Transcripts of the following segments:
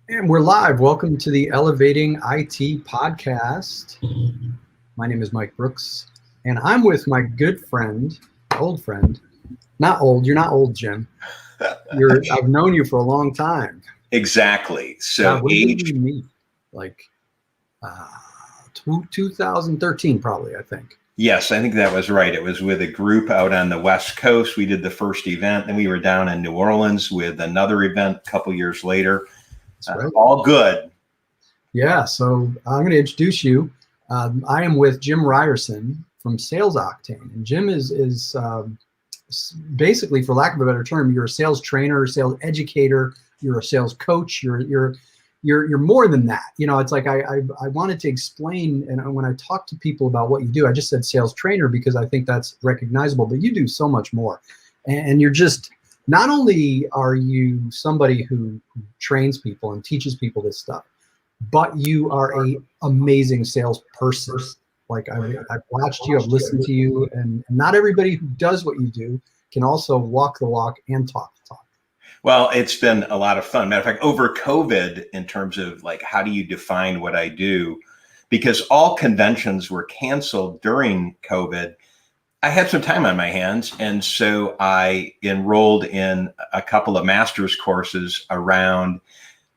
And we're live. Welcome to the Elevating IT podcast. My name is Mike Brooks, and I'm with my good friend, old friend. Not old. You're not old, Jim. I've known you for a long time. Exactly. So God, when did we age, meet? Like uh, 2013, probably. I think. yes, I think that was right. It was with a group out on the West Coast. We did the first event, then we were down in New Orleans with another event a couple years later. That's right. All good. Yeah. So I'm going to introduce you. I am with Jim Ryerson from Sales Octane, and Jim is basically, for lack of a better term, you're a sales trainer, sales educator, you're a sales coach, you're more than that. You know, it's like I wanted to explain, and when I talk to people about what you do, I just said sales trainer because I think that's recognizable, but you do so much more. And you're just, not only are you somebody who trains people and teaches people this stuff, but you are a amazing salesperson. Like I've watched you, I've listened to you, and not everybody who does what you do can also walk the walk and talk the talk. Well, it's been a lot of fun. Matter of fact, over COVID, in terms of like, how do you define what I do? Because all conventions were canceled during COVID, I had some time on my hands. And so I enrolled in a couple of master's courses around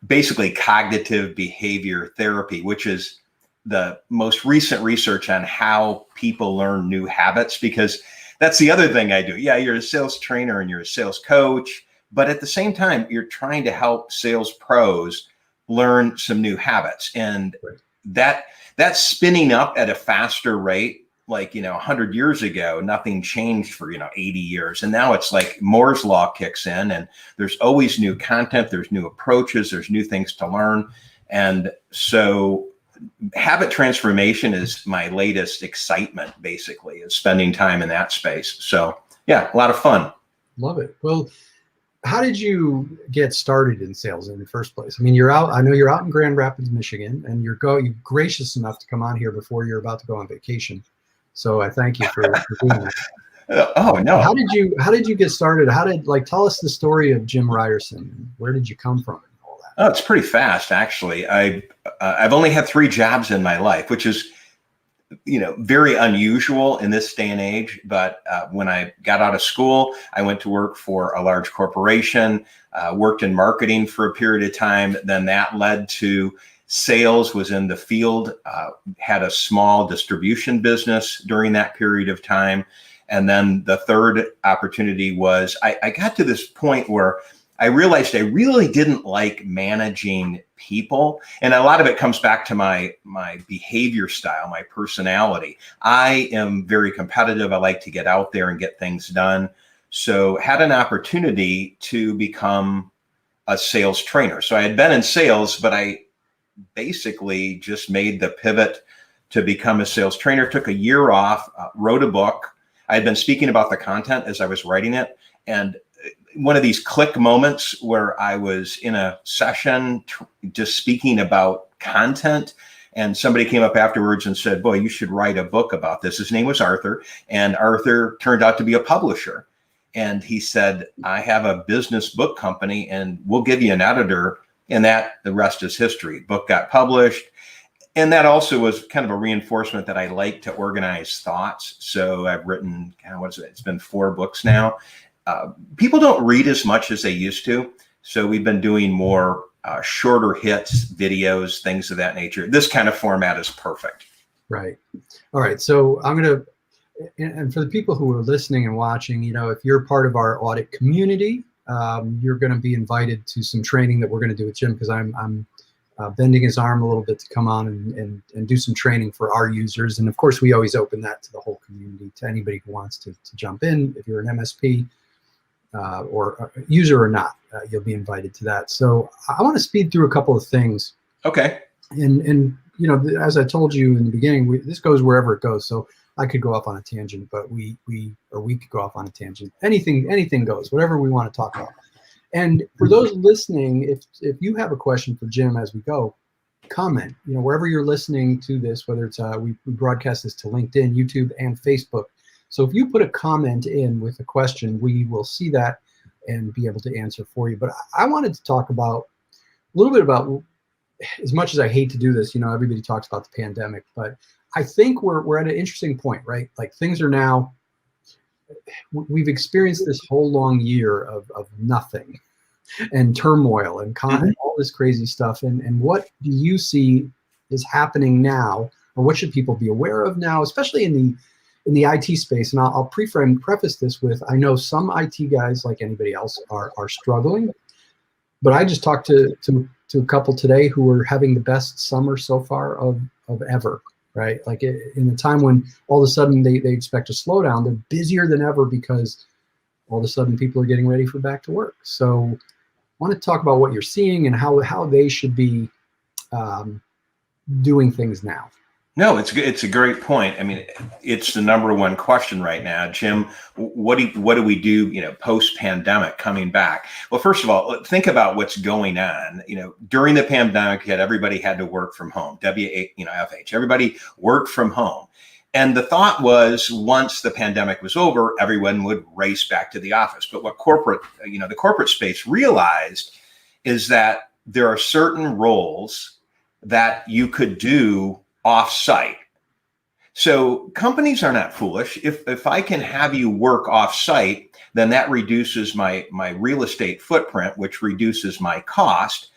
basically cognitive behavior therapy, which is the most recent research on how people learn new habits. Because that's the other thing I do. Yeah, you're a sales trainer and you're a sales coach, but at the same time, you're trying to help sales pros learn some new habits. And that's spinning up at a faster rate. Like, 100 years ago, nothing changed for, 80 years. And now it's like Moore's law kicks in and there's always new content, there's new approaches, there's new things to learn. And so habit transformation is my latest excitement, basically, is spending time in that space. So yeah, a lot of fun. Love it. Well, how did you get started in sales in the first place? I mean, I know you're out in Grand Rapids, Michigan, and you're gracious enough to come on here before you're about to go on vacation. So I thank you for doing that. Oh, no. How did you get started? Tell us the story of Jim Ryerson. Where did you come from and all that? Oh, it's pretty fast, actually. I've only had 3 jobs in my life, which is, very unusual in this day and age. But when I got out of school, I went to work for a large corporation, worked in marketing for a period of time. Then that led to sales, was in the field, had a small distribution business during that period of time. And then the third opportunity was I got to this point where I realized I really didn't like managing people. And a lot of it comes back to my behavior style, my personality. I am very competitive. I like to get out there and get things done. So had an opportunity to become a sales trainer. So I had been in sales, but I basically just made the pivot to become a sales trainer. Took a year off, wrote a book. I had been speaking about the content as I was writing it. And one of these click moments where I was in a session just speaking about content, and somebody came up afterwards and said, boy, you should write a book about this. His name was Arthur, and Arthur turned out to be a publisher. And he said, I have a business book company and we'll give you an editor. And the rest is history. Book got published. And that also was kind of a reinforcement that I like to organize thoughts. So I've written, it's been 4 books now. People don't read as much as they used to. So we've been doing more shorter hits, videos, things of that nature. This kind of format is perfect. Right. All right. So and for the people who are listening and watching, if you're part of our audit community, you're going to be invited to some training that we're going to do with Jim, because I'm bending his arm a little bit to come on and do some training for our users. And of course, we always open that to the whole community, to anybody who wants to jump in. If you're an MSP or a user or not, you'll be invited to that. So I want to speed through a couple of things. Okay. And as I told you in the beginning, this goes wherever it goes. So I could go off on a tangent, but we could go off on a tangent. Anything goes, whatever we want to talk about. And for those listening, if you have a question for Jim as we go, comment. Wherever you're listening to this, whether it's we broadcast this to LinkedIn, YouTube, and Facebook. So if you put a comment in with a question, we will see that and be able to answer for you. But I wanted to talk about little bit about, as much as I hate to do this, everybody talks about the pandemic, but I think we're at an interesting point, right? Like things are now, we've experienced this whole long year of nothing and turmoil and all this crazy stuff. And what do you see is happening now, or what should people be aware of now, especially in the IT space? And I'll preface this with, I know some IT guys, like anybody else, are struggling, but I just talked to a couple today who are having the best summer so far of ever, right? Like in a time when all of a sudden they expect a slowdown, they're busier than ever because all of a sudden people are getting ready for back to work. So I want to talk about what you're seeing and how they should be doing things now. No, it's a great point. I mean, it's the number one question right now, Jim. What do we do? Post pandemic coming back. Well, first of all, think about what's going on. During the pandemic, everybody had to work from home. FH. Everybody worked from home, and the thought was once the pandemic was over, everyone would race back to the office. But what the corporate space realized is that there are certain roles that you could do off-site. So companies are not foolish. If I can have you work off-site, then that reduces my real estate footprint, which reduces my cost.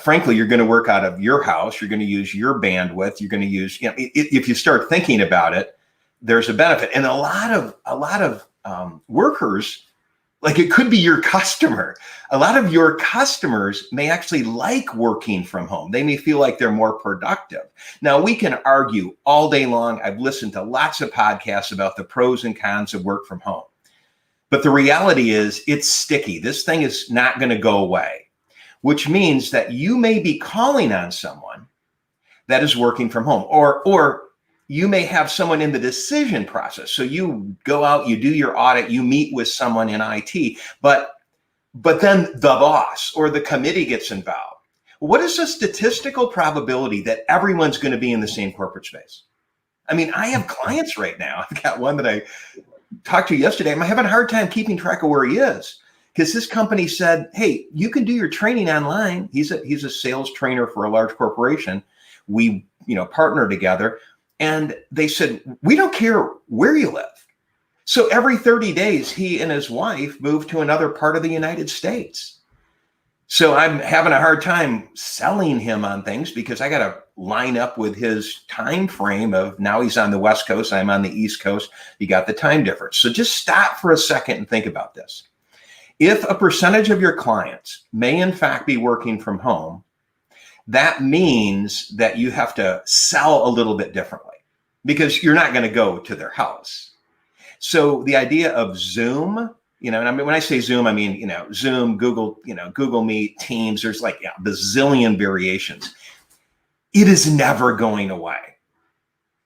Frankly, you're going to work out of your house. You're going to use your bandwidth. You're going to use, if you start thinking about it, there's a benefit. And a lot of workers, like it could be your customer. A lot of your customers may actually like working from home. They may feel like they're more productive. Now, we can argue all day long. I've listened to lots of podcasts about the pros and cons of work from home. But the reality is it's sticky. This thing is not going to go away, which means that you may be calling on someone that is working from home, or you may have someone in the decision process. So you go out, you do your audit, you meet with someone in IT, but then the boss or the committee gets involved. What is the statistical probability that everyone's going to be in the same corporate space? I mean, I have clients right now. I've got one that I talked to yesterday. I'm having a hard time keeping track of where he is because this company said, hey, you can do your training online. He's a sales trainer for a large corporation. We partner together. And they said, we don't care where you live. So every 30 days, he and his wife moved to another part of the United States. So I'm having a hard time selling him on things because I got to line up with his time frame of now he's on the West Coast, I'm on the East Coast. You got the time difference. So just stop for a second and think about this. If a percentage of your clients may in fact be working from home, that means that you have to sell a little bit differently because you're not going to go to their house. So the idea of Zoom, and I mean, when I say Zoom, I mean, Zoom, Google, Google Meet, Teams, there's like a bazillion variations. It is never going away.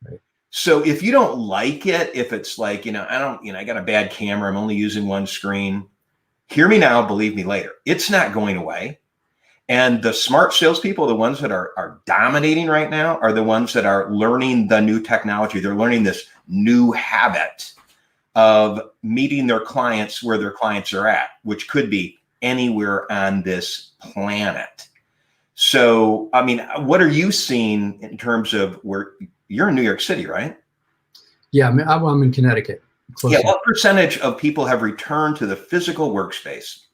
Right. So if you don't like it, if it's like, I got a bad camera, I'm only using one screen, hear me now, believe me later. It's not going away. And the smart salespeople, the ones that are dominating right now, are the ones that are learning the new technology. They're learning this new habit of meeting their clients where their clients are at, which could be anywhere on this planet. So, I mean, what are you seeing in terms of where you're in New York City, right? Yeah, I'm in Connecticut. Yeah, what percentage of people have returned to the physical workspace?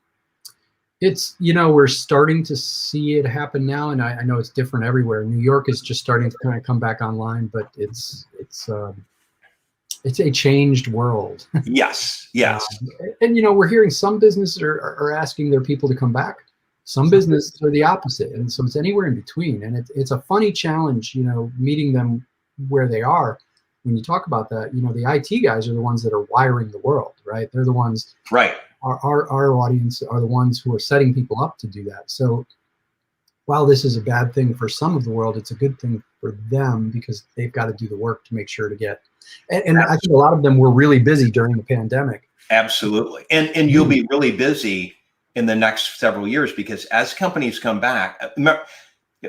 It's, we're starting to see it happen now, and I know it's different everywhere. New York is just starting to kind of come back online, but it's a changed world. Yes. And we're hearing some businesses are asking their people to come back. Some businesses are the opposite, and so it's anywhere in between. And it's a funny challenge, meeting them where they are. When you talk about that, the IT guys are the ones that are wiring the world, right? They're the ones. Right. Our audience are the ones who are setting people up to do that. So while this is a bad thing for some of the world, it's a good thing for them because they've got to do the work to make sure to get. And I think a lot of them were really busy during the pandemic. Absolutely. And you'll be really busy in the next several years because as companies come back,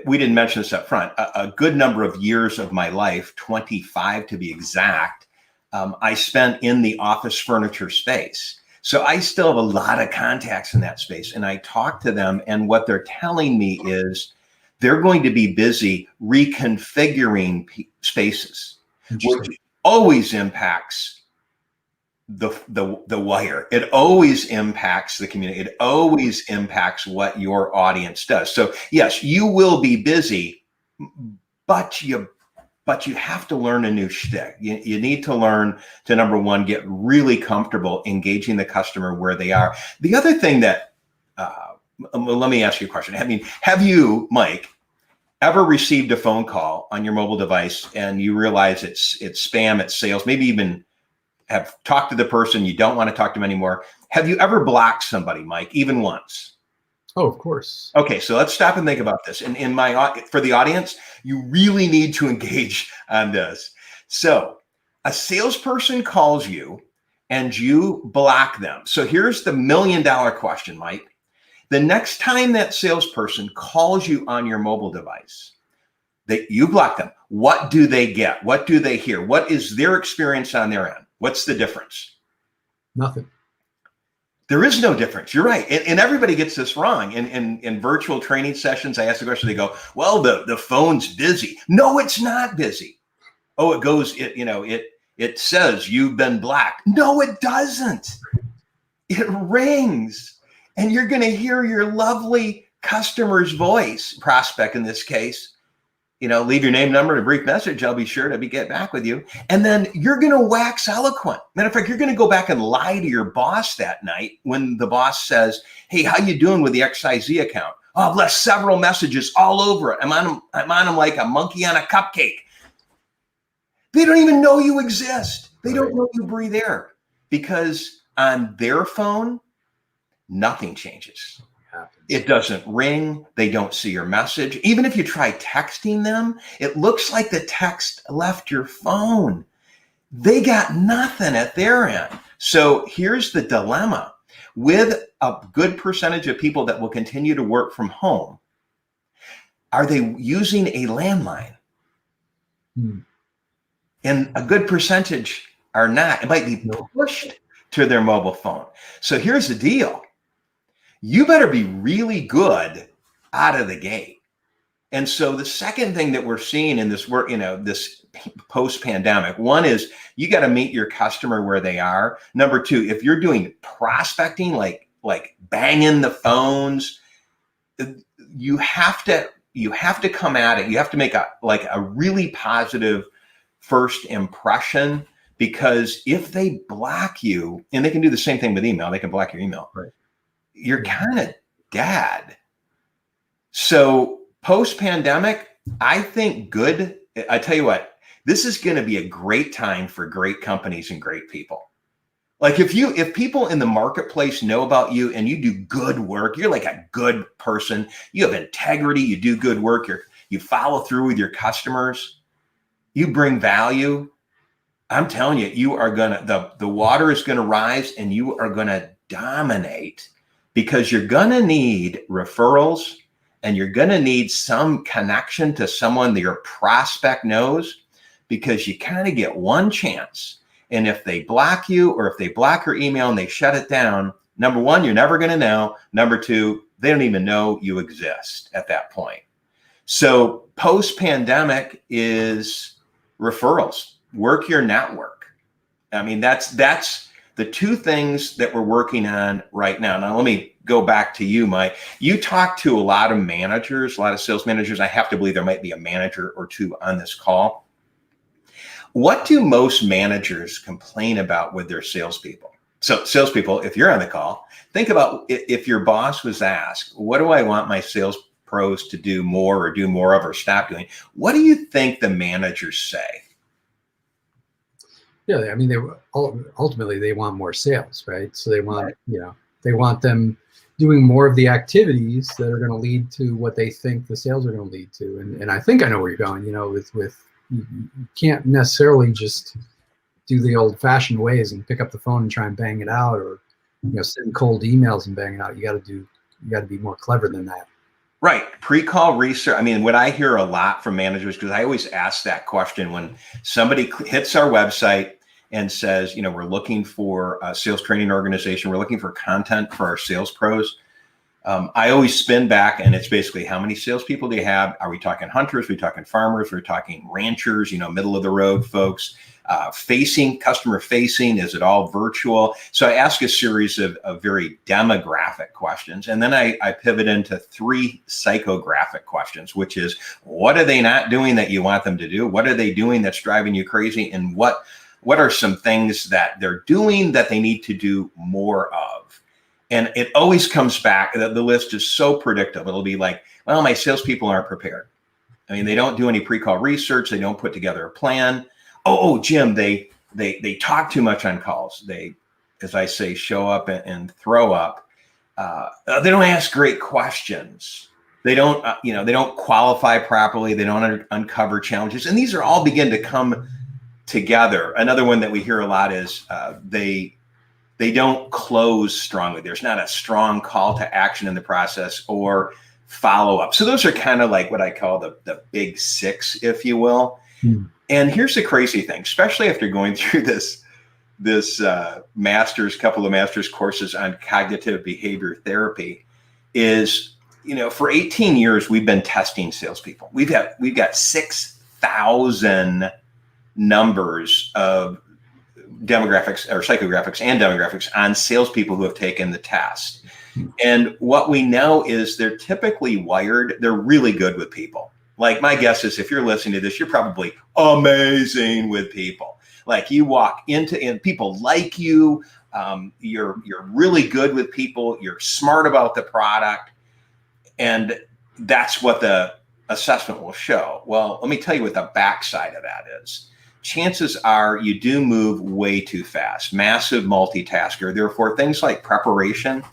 we didn't mention this up front, a good number of years of my life, 25 to be exact, I spent in the office furniture space. So I still have a lot of contacts in that space, and I talk to them, and what they're telling me is they're going to be busy reconfiguring spaces, which always impacts the wire. It always impacts the community. It always impacts what your audience does. So yes, you will be busy, but you have to learn a new shtick. You need to learn to, number one, get really comfortable engaging the customer where they are. The other thing that, let me ask you a question. I mean, have you, Mike, ever received a phone call on your mobile device and you realize it's spam, it's sales, maybe even have talked to the person, you don't want to talk to them anymore? Have you ever blocked somebody, Mike, even once? Oh, of course. Okay, so let's stop and think about this. And for the audience, you really need to engage on this. So a salesperson calls you and you block them. So here's the $1 million question, Mike. The next time that salesperson calls you on your mobile device, that you block them, what do they get? What do they hear? What is their experience on their end? What's the difference? Nothing. There is no difference. You're right. And everybody gets this wrong. In virtual training sessions, I ask the question, they go, well, the phone's busy. No, it's not busy. Oh, it says you've been blocked. No, it doesn't. It rings. And you're going to hear your lovely customer's voice, prospect in this case, leave your name, number, and a brief message. I'll be sure to get back with you. And then you're going to wax eloquent. Matter of fact, you're going to go back and lie to your boss that night when the boss says, hey, how you doing with the XIZ account? Oh, I've left several messages all over it. I'm on them like a monkey on a cupcake. They don't even know you exist. They don't know you breathe air, because on their phone, nothing changes. It doesn't ring. They don't see your message. Even if you try texting them, it looks like the text left your phone. They got nothing at their end. So here's the dilemma. With a good percentage of people that will continue to work from home, are they using a landline? And a good percentage are not. It might be pushed to their mobile phone. So here's the deal. You better be really good out of the gate. And so the second thing that we're seeing in this work, this post-pandemic, one is you got to meet your customer where they are. Number two, if you're doing prospecting, like banging the phones, you have to come at it. You have to make a really positive first impression, because if they block you, and they can do the same thing with email, they can block your email. Right. You're kind of dead. So post-pandemic, I think good. I tell you what, this is going to be a great time for great companies and great people. Like if people in the marketplace know about you and you do good work, you're like a good person, you have integrity, you do good work, you follow through with your customers, you bring value. I'm telling you, you are the water is going to rise and you are going to dominate. Because you're going to need referrals and you're going to need some connection to someone that your prospect knows, because you kind of get one chance. And if they block you, or if they block your email and they shut it down, number one, you're never going to know. Number two, they don't even know you exist at that point. So post-pandemic is referrals. Work your network. I mean, that's the two things that we're working on right now. Now, let me go back to you, Mike. You talk to a lot of managers, a lot of sales managers. I have to believe there might be a manager or two on this call. What do most managers complain about with their salespeople? So salespeople, if you're on the call, think about if your boss was asked, what do I want my sales pros to do more or do more of or stop doing? What do you think the managers say? Yeah, I mean, ultimately they want more sales, right? So they want, they want them doing more of the activities that are going to lead to what they think the sales are going to lead to. And I think I know where you're going. With you can't necessarily just do the old-fashioned ways and pick up the phone and try and bang it out, or send cold emails and bang it out. You got to be more clever than that. Right. Pre-call research. I mean, what I hear a lot from managers, because I always ask that question when somebody hits our website and says, we're looking for a sales training organization. We're looking for content for our sales pros. I always spin back, and it's basically, how many salespeople do you have? Are we talking hunters? Are we talking farmers? Are we talking ranchers, middle of the road folks? Customer facing? Is it all virtual? So I ask a series of very demographic questions. And then I pivot into 3 psychographic questions, which is, what are they not doing that you want them to do? What are they doing that's driving you crazy? And what are some things that they're doing that they need to do more of? And it always comes back, the list is so predictable. It'll be like, well, my salespeople aren't prepared. I mean, they don't do any pre-call research. They don't put together a plan. Oh, Jim, they talk too much on calls. They, as I say, show up and throw up. They don't ask great questions. They don't, they don't qualify properly. They don't uncover challenges. And these are all begin to come together. Another one that we hear a lot is they don't close strongly. There's not a strong call to action in the process or follow up. So those are kind of like what I call the big 6, if you will. And here's the crazy thing, especially after going through this couple of master's courses on cognitive behavior therapy, is, for 18 years, we've been testing salespeople. We've got 6,000 numbers of demographics or psychographics and demographics on salespeople who have taken the test. And what we know is they're typically wired. They're really good with people. Like, my guess is, if you're listening to this, you're probably amazing with people. Like, you walk into, and people like you. You're really good with people. You're smart about the product. And that's what the assessment will show. Well, let me tell you what the backside of that is. Chances are you do move way too fast, massive multitasker. Therefore, things like preparation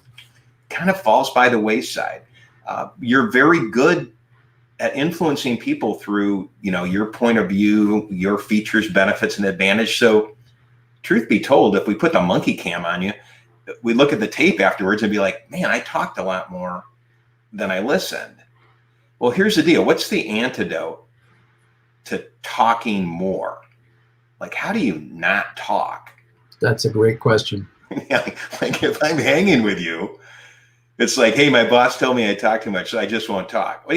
kind of falls by the wayside. You're very good at influencing people through, your point of view, your features, benefits, and advantage. So, truth be told, if we put the monkey cam on you, we look at the tape afterwards and be like, man, I talked a lot more than I listened. Well, here's the deal. What's the antidote to talking more? Like, how do you not talk? That's a great question. Like, if I'm hanging with you, it's like, hey, my boss told me I talk too much, so I just won't talk.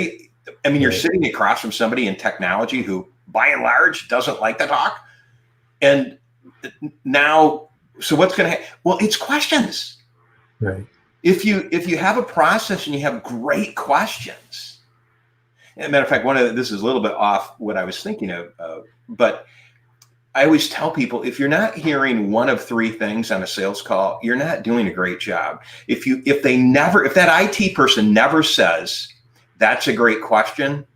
You're sitting across from somebody in technology who, by and large, doesn't like to talk. And now, so what's going to happen? Well, it's questions. Right. If you have a process and you have great questions, as a matter of fact, this is a little bit off what I was thinking of, but I always tell people, if you're not hearing one of 3 things on a sales call, you're not doing a great job. If that IT person never says, that's a great question,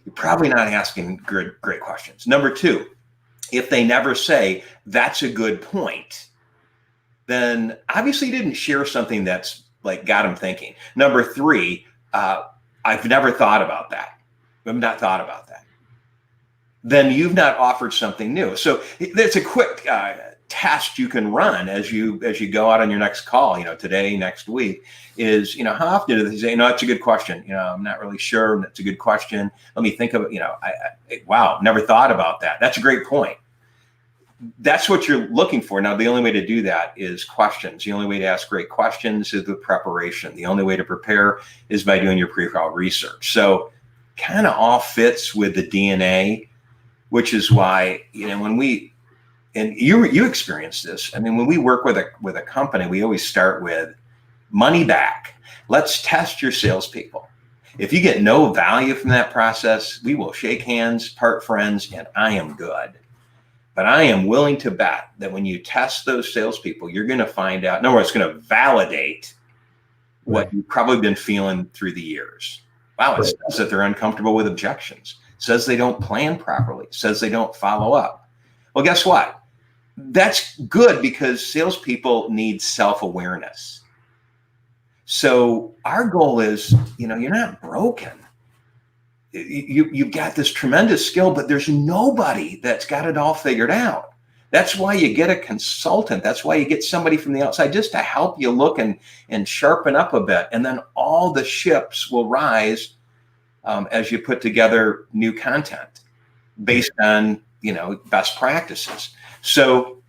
you're probably not asking great questions. Number 2, if they never say, that's a good point, then obviously you didn't share something that's like got them thinking. Number 3, I've never thought about that. I've not thought about that. Then you've not offered something new. So there's a quick test you can run as you go out on your next call, today, next week, is, how often do they say, it's a good question. I'm not really sure. That's a good question. Let me think of it. Wow, never thought about that. That's a great point. That's what you're looking for. Now, the only way to do that is questions. The only way to ask great questions is with preparation. The only way to prepare is by doing your pre-call research. So kind of all fits with the DNA, which is why, when you experience this. When we work with a company, we always start with money back. Let's test your salespeople. If you get no value from that process, we will shake hands, part friends, and I am good. But I am willing to bet that when you test those salespeople, you're going to find out, it's going to validate what you've probably been feeling through the years. Wow, it says that they're uncomfortable with objections. Says they don't plan properly, says they don't follow up. Well, guess what? That's good, because salespeople need self-awareness. So our goal is, you're not broken. You've got this tremendous skill, but there's nobody that's got it all figured out. That's why you get a consultant. That's why you get somebody from the outside, just to help you look and sharpen up a bit. And then all the ships will rise as you put together new content based on, best practices. So,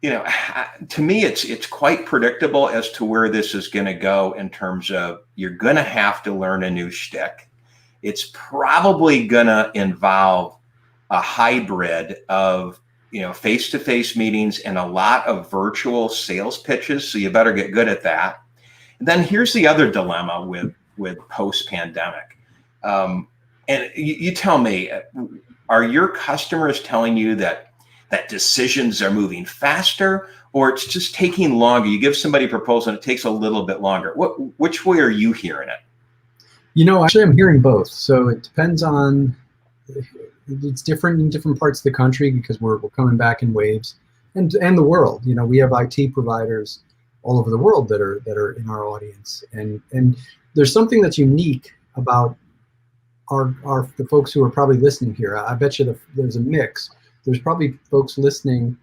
to me, it's quite predictable as to where this is going to go in terms of you're going to have to learn a new shtick. It's probably going to involve a hybrid of, face-to-face meetings and a lot of virtual sales pitches. So you better get good at that. And then here's the other dilemma with post-pandemic. And you tell me, are your customers telling you that decisions are moving faster, or it's just taking longer? You give somebody a proposal and it takes a little bit longer. Which way are you hearing it? Actually, I'm hearing both. So it depends on, it's different in different parts of the country because we're coming back in waves, and the world. We have IT providers all over the world that are in our audience, and there's something that's unique about the folks who are probably listening here. I bet you there's a mix. There's probably folks listening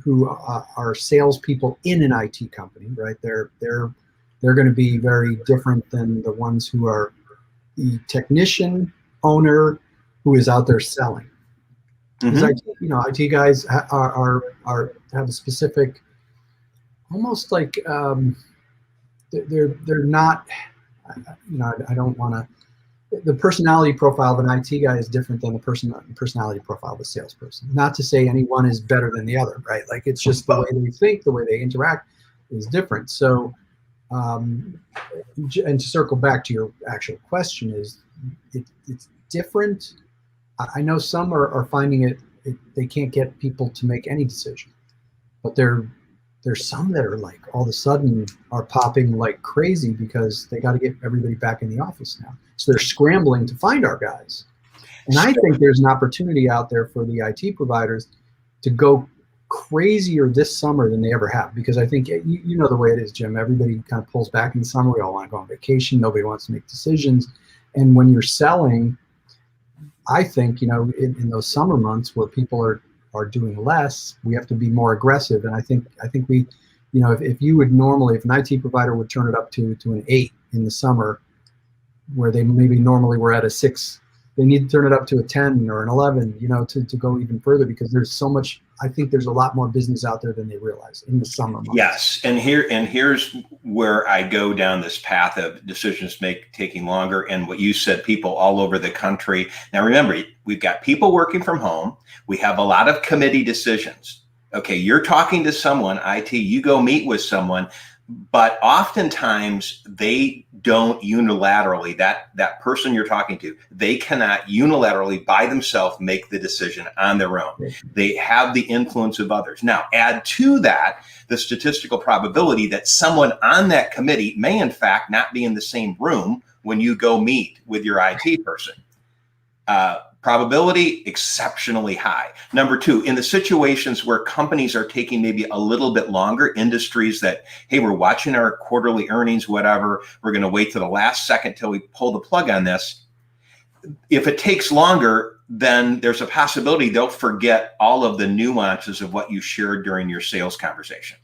who are salespeople in an IT company, right? They're going to be very different than the ones who are the technician owner who is out there selling. Because IT guys have a specific, almost like they're not. I don't want to. The personality profile of an IT guy is different than the personality profile of a salesperson. Not to say anyone is better than the other, right? Like, it's just the way they think, the way they interact is different. So, and to circle back to your actual question, it's different. I know some are finding they can't get people to make any decision, but there's some that are like all of a sudden are popping like crazy because they got to get everybody back in the office now. So they're scrambling to find our guys. And I think there's an opportunity out there for the IT providers to go crazier this summer than they ever have, because I think, you know the way it is, Jim. Everybody kind of pulls back in the summer. We all want to go on vacation. Nobody wants to make decisions. And when you're selling, I think, in those summer months where people are doing less, we have to be more aggressive. And I think we, if you would normally, if an IT provider would turn it up to an 8 in the summer, where they maybe normally were at a 6, they need to turn it up to a 10 or an 11, to go even further, because there's so much. I think there's a lot more business out there than they realize in the summer months. Yes, and here's where I go down this path of decisions taking longer, and what you said, people all over the country. Now remember, we've got people working from home. We have a lot of committee decisions. Okay, you're talking to someone, IT, you go meet with someone, but oftentimes they don't unilaterally, that person you're talking to, they cannot unilaterally by themselves make the decision on their own. They have the influence of others. Now, add to that the statistical probability that someone on that committee may in fact not be in the same room when you go meet with your IT person. Probability exceptionally high. Number two, in the situations where companies are taking maybe a little bit longer, industries that, hey, we're watching our quarterly earnings, whatever, we're going to wait to the last second till we pull the plug on this. If it takes longer, then there's a possibility they'll forget all of the nuances of what you shared during your sales conversation.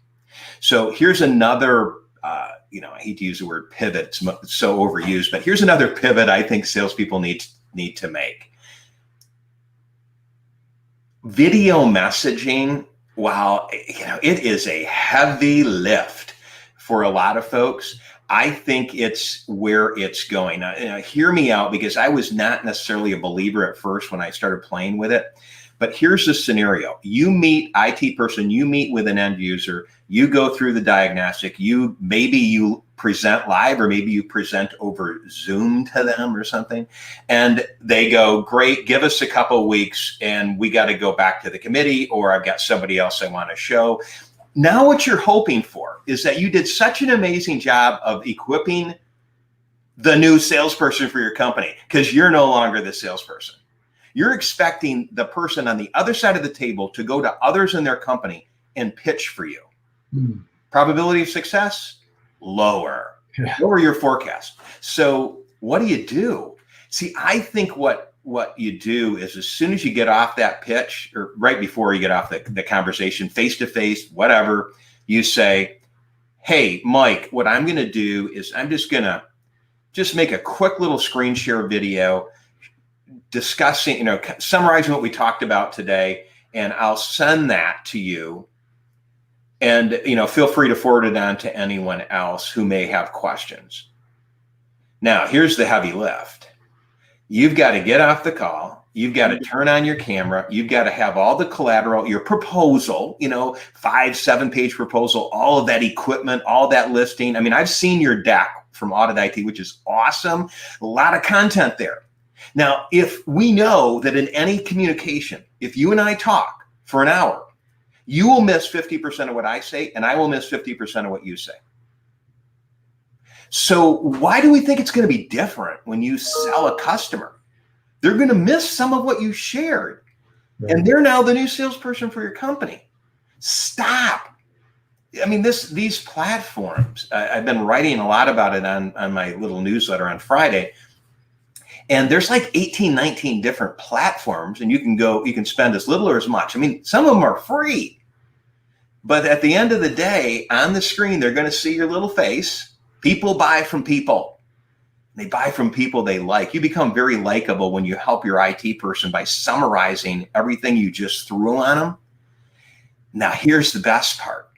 So here's another, I hate to use the word pivot, it's so overused, but here's another pivot I think salespeople need to make. Video messaging, while it is a heavy lift for a lot of folks, I think it's where it's going. Now, hear me out, because I was not necessarily a believer at first when I started playing with it. But here's the scenario. You meet IT person, you meet with an end user, you go through the diagnostic, maybe you present live, or maybe you present over Zoom to them or something. And they go, great, give us a couple of weeks and we got to go back to the committee, or I've got somebody else I want to show. Now what you're hoping for is that you did such an amazing job of equipping the new salesperson for your company, because you're no longer the salesperson. You're expecting the person on the other side of the table to go to others in their company and pitch for you. Probability of success, lower. Lower your forecast. So what do? See, I think what you do is, as soon as you get off that pitch, or right before you get off the conversation, face-to-face, whatever, you say, hey, Mike, what I'm going to do is I'm just going to make a quick little screen share video discussing, summarizing what we talked about today. and I'll send that to you. And, feel free to forward it on to anyone else who may have questions. Now, here's the heavy lift. You've got to get off the call. You've got to turn on your camera. You've got to have all the collateral, your proposal, 5-7-page proposal, all of that equipment, all that listing. I mean, I've seen your deck from Audit IT, which is awesome. A lot of content there. Now, if we know that in any communication, if you and I talk for an hour, you will miss 50% of what I say, and I will miss 50% of what you say. So why do we think it's going to be different when you sell a customer? They're going to miss some of what you shared. Right. And they're now the new salesperson for your company. Stop. I mean, these platforms, I've been writing a lot about it on my little newsletter on Friday. And there's like 18, 19 different platforms, and you can spend as little or as much. I mean, some of them are free. But at the end of the day, on the screen, they're going to see your little face. People buy from people. They buy from people they like. You become very likable when you help your IT person by summarizing everything you just threw on them. Now, here's the best part.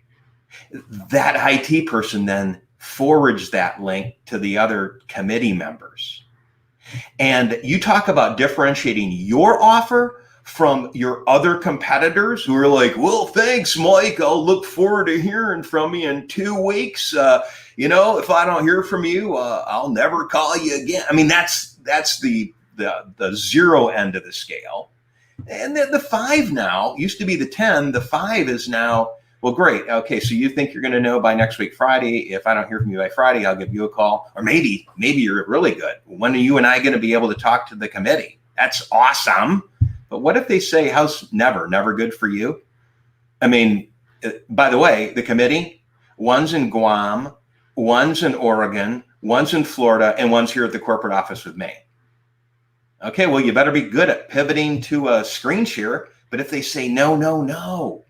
That IT person then forwards that link to the other committee members. And you talk about differentiating your offer from your other competitors who are like, well, thanks, Mike. I'll look forward to hearing from you in 2 weeks. If I don't hear from you, I'll never call you again. I mean, that's the zero end of the scale. And the 5 now used to be the 10. The 5 is now, well, great. Okay, so you think you're going to know by next week, Friday. If I don't hear from you by Friday, I'll give you a call. Or maybe you're really good. When are you and I going to be able to talk to the committee? That's awesome. But what if they say, how's never good for you? I mean, by the way, the committee, one's in Guam, one's in Oregon, one's in Florida, and one's here at the corporate office with me. Okay, well, you better be good at pivoting to a screen share. But if they say, no,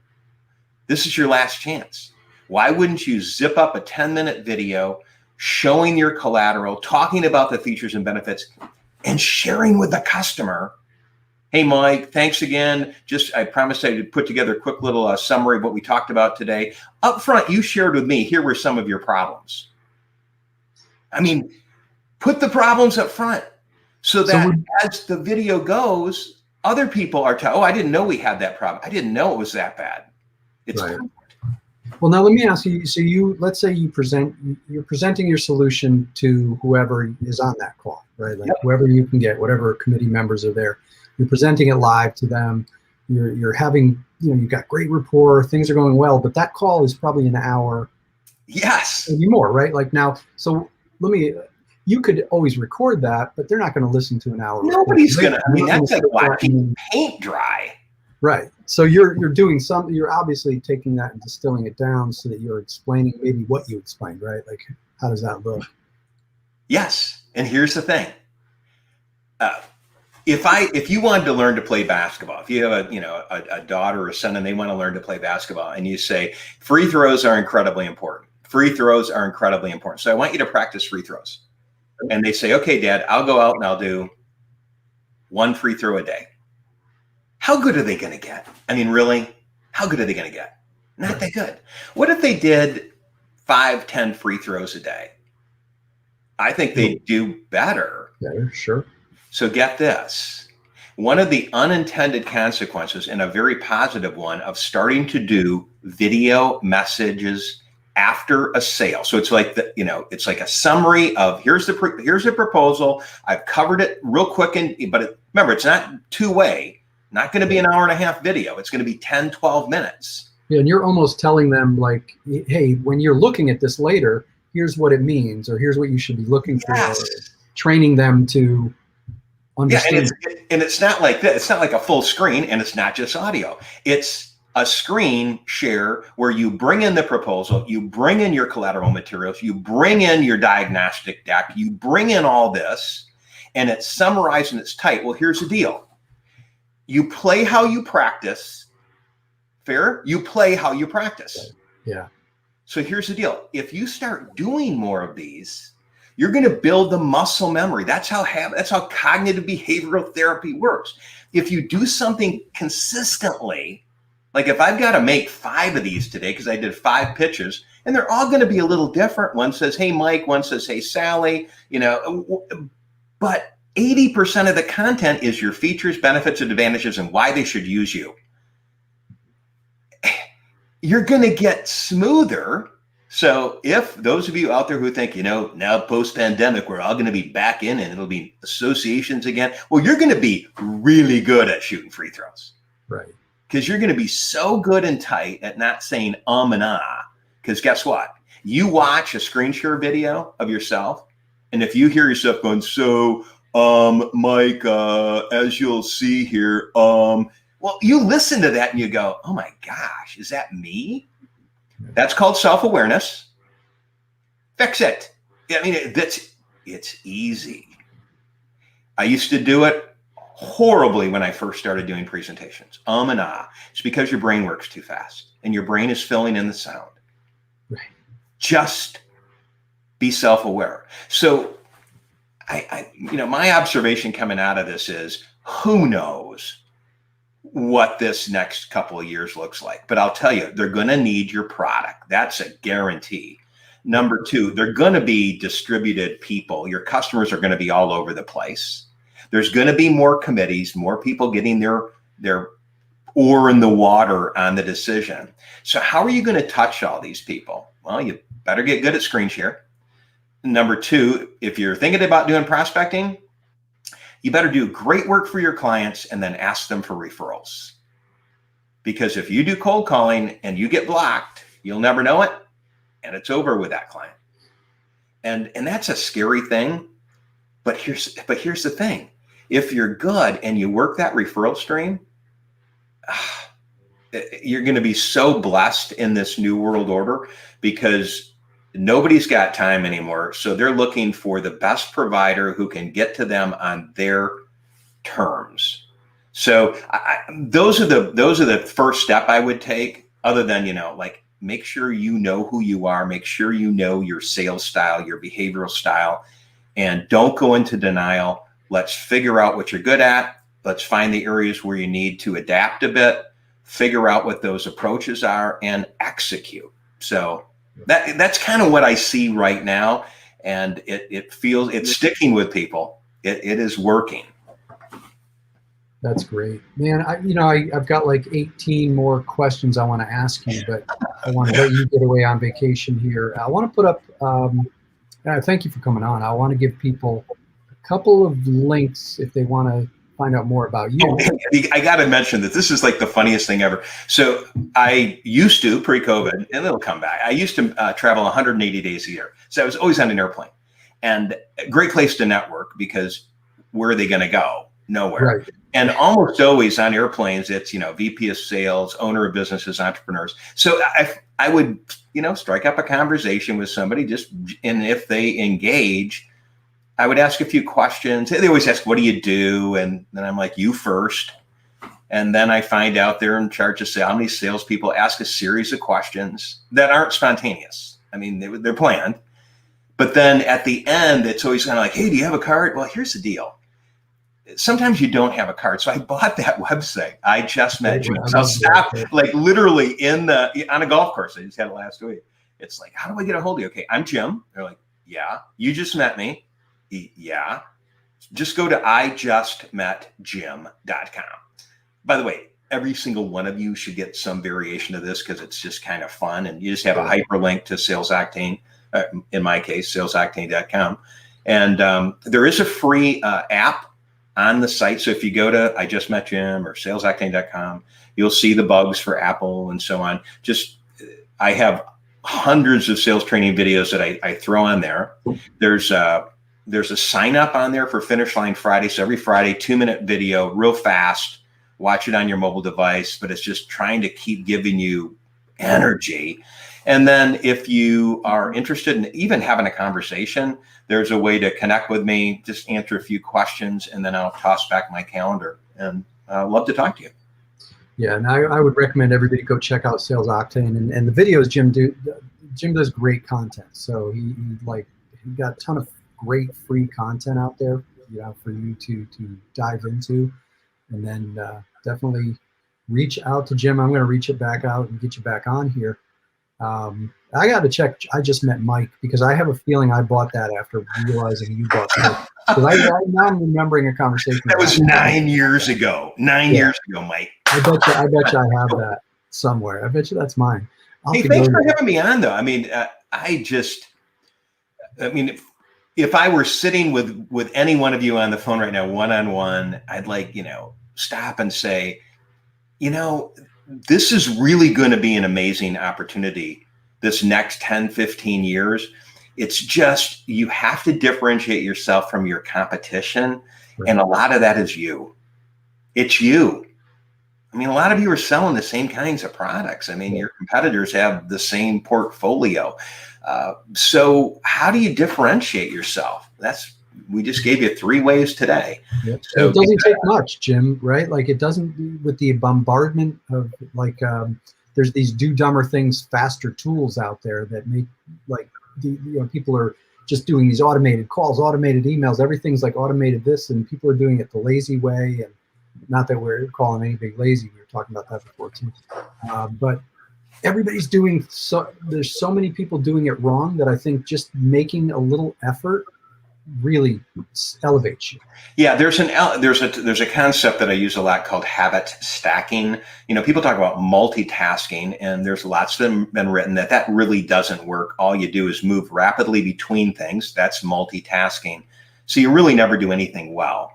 this is your last chance. Why wouldn't you zip up a 10-minute video showing your collateral, talking about the features and benefits, and sharing with the customer? Hey, Mike, thanks again. I promised I'd put together a quick little summary of what we talked about today. Up front, you shared with me, here were some of your problems. I mean, put the problems up front so that as the video goes, other people are telling, I didn't know we had that problem. I didn't know it was that bad. It's right. Well, now let me ask you, so let's say you're presenting your solution to whoever is on that call, right? Like whoever you can get, whatever committee members are there. You're presenting it live to them. You're having, you've got great rapport, things are going well, but that call is probably an hour. Yes. Maybe more, right? Like now, so you could always record that, but they're not going to listen to an hour. Nobody's going to, that's like watching paint dry. Right. So you're obviously taking that and distilling it down so that you're explaining maybe what you explained, right? Like, how does that look? Yes. And here's the thing. If you wanted to learn to play basketball, if you have a daughter or a son and they want to learn to play basketball, and you say free throws are incredibly important. Free throws are incredibly important. So I want you to practice free throws. And they say, okay, Dad, I'll go out and I'll do 1 free throw a day. How good are they going to get? I mean, really, how good are they going to get? Not that good. What if they did 5, 10 free throws a day? I think they'd do better. Yeah, sure. So get this. One of the unintended consequences, and a very positive one, of starting to do video messages after a sale. So it's like it's like a summary of here's the proposal. I've covered it real quick, but remember, it's not two-way. Not going to be an hour and a half video. It's going to be 10, 12 minutes. Yeah, and you're almost telling them like, hey, when you're looking at this later, here's what it means, or here's what you should be looking for. Training them to understand. Yeah, and it's not like that. It's not like a full screen, and it's not just audio. It's a screen share where you bring in the proposal, you bring in your collateral materials, you bring in your diagnostic deck, you bring in all this, and it's summarized and it's tight. Well, here's the deal. You play how you practice. Fair? You play how you practice. Yeah. So here's the deal. If you start doing more of these, You're going to build the muscle memory. That's how cognitive behavioral therapy works. If you do something consistently, like if I've got to make 5 of these today because I did 5 pitches, and they're all going to be a little different. One says, hey, Mike, one says, hey, Sally, but 80% of the content is your features, benefits, and advantages and why they should use you. You're going to get smoother. So if those of you out there who think, now post-pandemic, we're all going to be back in and it'll be associations again. Well, you're going to be really good at shooting free throws. Right. Because you're going to be so good and tight at not saying and ah. Because guess what? You watch a screen share video of yourself, and if you hear yourself going, so, Mike, as you'll see here, well, you listen to that and you go, oh my gosh, is that me? That's called self-awareness. Fix it. I mean, it's easy. I used to do it horribly when I first started doing presentations. And ah. It's because your brain works too fast and your brain is filling in the sound. Right. Just be self-aware. So my observation coming out of this is, who knows what this next couple of years looks like. But I'll tell you, they're going to need your product. That's a guarantee. Number 2, they're going to be distributed people. Your customers are going to be all over the place. There's going to be more committees, more people getting their oar in the water on the decision. So how are you going to touch all these people? Well, you better get good at screen share. Number 2, if you're thinking about doing prospecting, you better do great work for your clients and then ask them for referrals. Because if you do cold calling and you get blocked, you'll never know it, and it's over with that client. And that's a scary thing. But here's the thing. If you're good and you work that referral stream, you're going to be so blessed in this new world order, because nobody's got time anymore. So they're looking for the best provider who can get to them on their terms. So those are the first step I would take, other than, make sure you know who you are, make sure you know your sales style, your behavioral style, and don't go into denial. Let's figure out what you're good at. Let's find the areas where you need to adapt a bit, figure out what those approaches are, and execute. So that's kind of what I see right now. And it feels it's sticking with people. It is working. That's great, man. I've got like 18 more questions I want to ask you, but I want to let you get away on vacation here. I want to put up, thank you for coming on. I want to give people a couple of links if they want to find out more about you. Oh, I got to mention that this is like the funniest thing ever. So I used to, pre-COVID, and it'll come back, I used to travel 180 days a year. So I was always on an airplane. And a great place to network, because where are they going to go? Nowhere. Right. And almost always on airplanes, it's, VP of sales, owner of businesses, entrepreneurs. So I would, strike up a conversation with somebody, and if they engage, I would ask a few questions. They always ask, what do you do? And then I'm like, you first. And then I find out they're in charge of how many salespeople ask a series of questions that aren't spontaneous. I mean, they're planned. But then at the end, it's always kind of like, hey, do you have a card? Well, here's the deal. Sometimes you don't have a card. So I bought that website. I just met Jim. So stop, like literally on a golf course. I just had it last week. It's like, how do I get a hold of you? Okay, I'm Jim. They're like, yeah, you just met me. Yeah. Just go to ijustmetjim.com. By the way, every single one of you should get some variation of this, because it's just kind of fun. And you just have a hyperlink to Sales Octane, in my case, salesoctane.com. And there is a free app on the site. So if you go to ijustmetjim or salesoctane.com, you'll see the bugs for Apple and so on. I have hundreds of sales training videos that I throw on there. There's a sign up on there for Finish Line Friday. So every Friday, 2-minute video, real fast. Watch it on your mobile device, but it's just trying to keep giving you energy. And then if you are interested in even having a conversation, there's a way to connect with me, just answer a few questions, and then I'll toss back my calendar. And I'd love to talk to you. Yeah, and I would recommend everybody go check out Sales Octane and the videos Jim does great content. So he got a ton of great free content out there, for you to dive into. And then definitely reach out to Jim. I'm going to reach it back out and get you back on here. I got to check. I just met Mike because I have a feeling I bought that after realizing you bought it. Because now I'm remembering a conversation. That was 9 years ago. 9 year ago, Mike. I bet you I have that somewhere. I bet you that's mine. Hey, thanks for having me on, though. I mean, if I were sitting with any one of you on the phone right now, one-on-one, I'd stop and say, this is really going to be an amazing opportunity this next 10, 15 years. It's just, you have to differentiate yourself from your competition. Right. And a lot of that is you. It's you. I mean, a lot of you are selling the same kinds of products. I mean, your competitors have the same portfolio. So how do you differentiate yourself? We just gave you 3 ways today. Yep. So it doesn't take much, Jim, right? Like it doesn't, with the bombardment of there's these do dumber things, faster tools out there that make people are just doing these automated calls, automated emails, everything's like automated this, and people are doing it the lazy way. And not that we're calling anybody lazy. We were talking about that before too. But everybody's doing there's so many people doing it wrong that I think just making a little effort really elevates you. Yeah, there's a concept that I use a lot called habit stacking. People talk about multitasking, and there's lots of them been written that really doesn't work. All you do is move rapidly between things. That's multitasking. So you really never do anything well.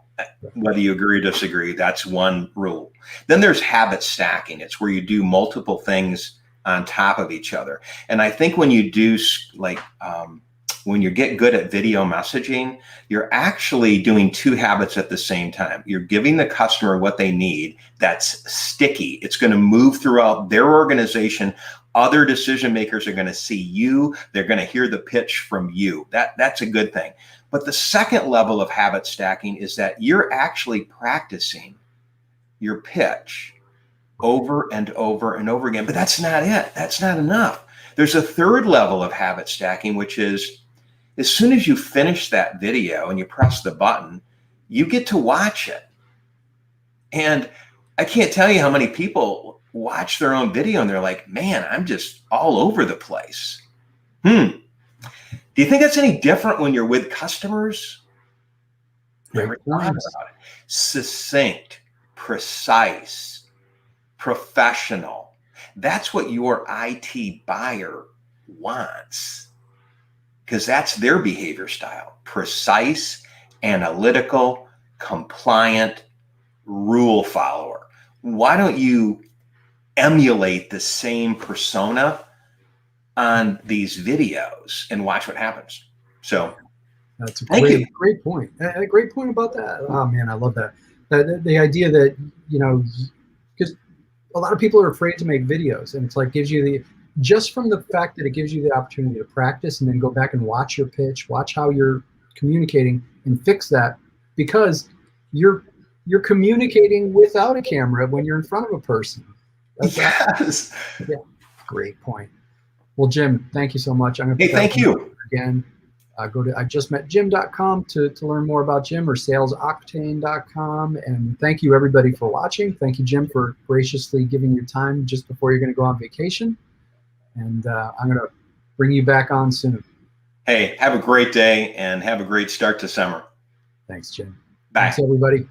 Whether you agree or disagree, that's one rule. Then there's habit stacking. It's where you do multiple things on top of each other. And I think when you do when you get good at video messaging, you're actually doing 2 habits at the same time. You're giving the customer what they need that's sticky. It's going to move throughout their organization. Other decision makers are going to see you. They're going to hear the pitch from you. That's a good thing. But the second level of habit stacking is that you're actually practicing your pitch over and over and over again. But that's not it. That's not enough. There's a third level of habit stacking, which is as soon as you finish that video and you press the button, you get to watch it. And I can't tell you how many people watch their own video and they're like, man, I'm just all over the place. Do you think that's any different when you're with customers? Never thought about it. Succinct, precise, professional. That's what your IT buyer wants, because that's their behavior style. Precise, analytical, compliant, rule follower. Why don't you emulate the same persona on these videos and watch what happens? So that's a great point. A great point about that. Oh man, I love that. The idea that, because a lot of people are afraid to make videos, and it's like gives you just from the fact that it gives you the opportunity to practice and then go back and watch your pitch, watch how you're communicating and fix that, because you're communicating without a camera when you're in front of a person. Yes. Yeah. Great point. Well, Jim, thank you so much. I'm going to thank you again. Go to ijustmetjim.com to learn more about Jim, or salesoctane.com. And thank you everybody for watching. Thank you, Jim, for graciously giving your time just before you're going to go on vacation. And I'm going to bring you back on soon. Hey, have a great day and have a great start to summer. Thanks, Jim. Bye. Thanks, everybody.